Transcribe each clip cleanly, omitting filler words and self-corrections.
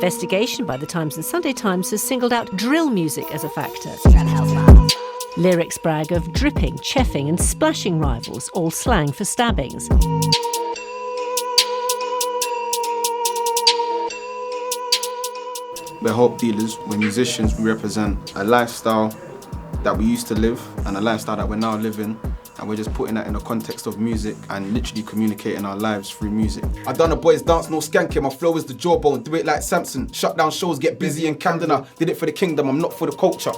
investigation by the Times and Sunday Times has singled out drill music as a factor. Lyrics brag of dripping, cheffing and splashing rivals, all slang for stabbings. We're hope dealers, we're musicians, we represent a lifestyle that we used to live and a lifestyle that we're now living, and we're just putting that in the context of music and literally communicating our lives through music. I done a boys dance, no skanking, my flow is the jawbone, do it like Samson, shut down shows, get busy in Camden, I did it for the kingdom, I'm not for the culture.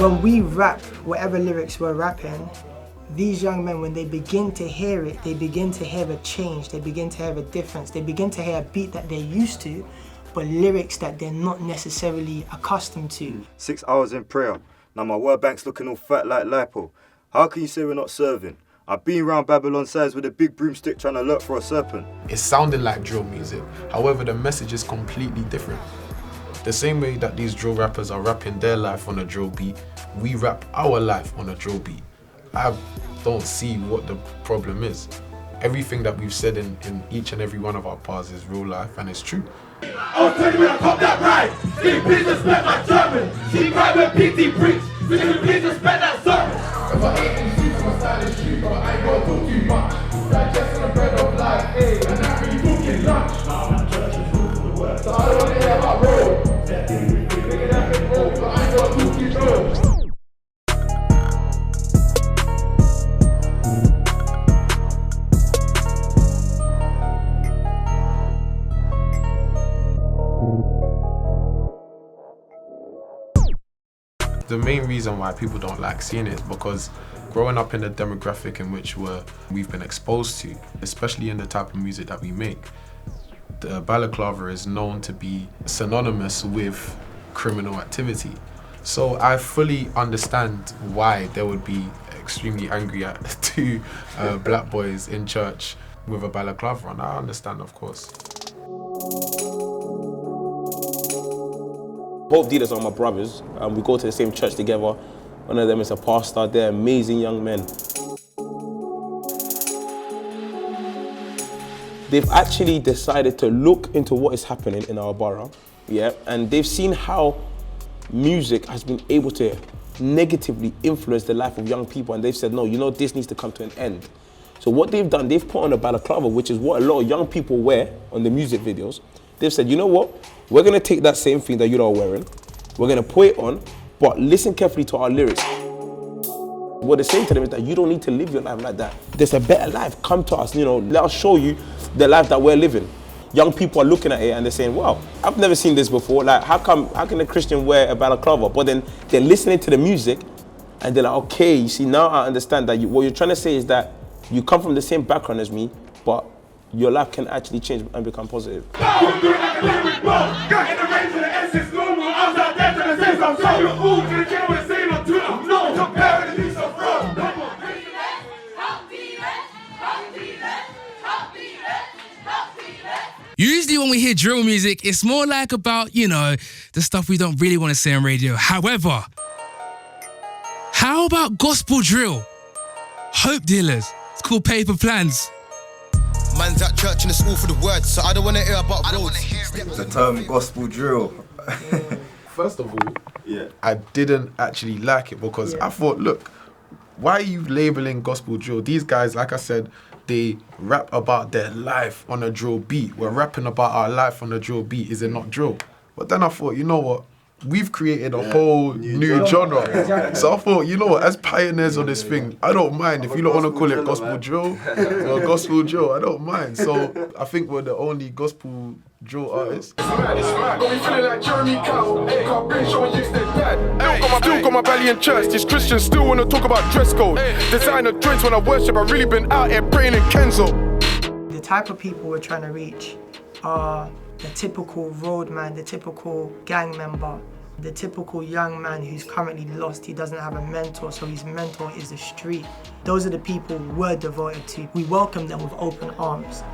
When we rap, whatever lyrics we're rapping, these young men, when they begin to hear it, they begin to hear a change, they begin to hear a difference, they begin to hear a beat that they're used to, but lyrics that they're not necessarily accustomed to. 6 hours in prayer, now my word bank's looking all fat like lipo. How can you say we're not serving? I've been round Babylon sides with a big broomstick trying to lurk for a serpent. It sounded like drill music, however the message is completely different. The same way that these drill rappers are rapping their life on a drill beat, we rap our life on a drill beat. I don't see what the problem is. Everything that we've said in each and every one of our parts is real life and it's true. I'll tell you when I cop that right. Can you please respect my German? See right when PT preach. Can you please respect that sermon? If I ain't in streets, I'm a stylish street, but I ain't gonna talk too much. Digesting the bread of life, hey, and not really talking lunch. Nah, my church is rule for the word. So I don't wanna hear about road. Making that big road, but I ain't gonna talk too much. The main reason why people don't like seeing it is because growing up in the demographic in which we've been exposed to, especially in the type of music that we make, the balaclava is known to be synonymous with criminal activity. So I fully understand why there would be extremely angry at two black boys in church with a balaclava on. I understand, of course. Both dealers are my brothers. We go to the same church together. One of them is a pastor. They're amazing young men. They've actually decided to look into what is happening in our borough, yeah, and they've seen how music has been able to negatively influence the life of young people, and they've said, no, you know, this needs to come to an end. So what they've done, they've put on a balaclava, which is what a lot of young people wear on the music videos. They've said, you know what? We're gonna take that same thing that you're wearing, we're gonna put it on, but listen carefully to our lyrics. What they're saying to them is that you don't need to live your life like that. There's a better life, come to us, you know, let us show you the life that we're living. Young people are looking at it and they're saying, wow, I've never seen this before. Like, how can a Christian wear a balaclava? But then they're listening to the music and they're like, okay, you see, now I understand that what you're trying to say is that you come from the same background as me, but your life can actually change and become positive. Usually when we hear drill music, it's more like about, you know, the stuff we don't really want to say on radio. However, how about gospel drill? Hope dealers. It's called Paper Plans. Man's at church and it's all for the words, so I don't want to hear about roads. The term gospel drill. First of all, I didn't actually like it because I thought, look, why are you labeling gospel drill? These guys, like I said, they rap about their life on a drill beat. We're rapping about our life on a drill beat. Is it not drill? But then I thought, you know what? We've created a whole new genre. Exactly. So I thought, you know what, as pioneers of this thing, I don't mind if you don't want to call it gospel drill or gospel drill, I don't mind. So I think we're the only gospel drill artists. It's mad, got me feeling like Jeremy Cow. Can't bring showing you stay bad. Still got my belly in church, these Christians still want to talk about dress code. Designer joints when I worship, I really been out here praying in Kenzo. The type of people we're trying to reach are the typical roadman, the typical gang member The typical young man who's currently lost, he doesn't have a mentor, so his mentor is the street. Those are the people we're devoted to. We welcome them with open arms.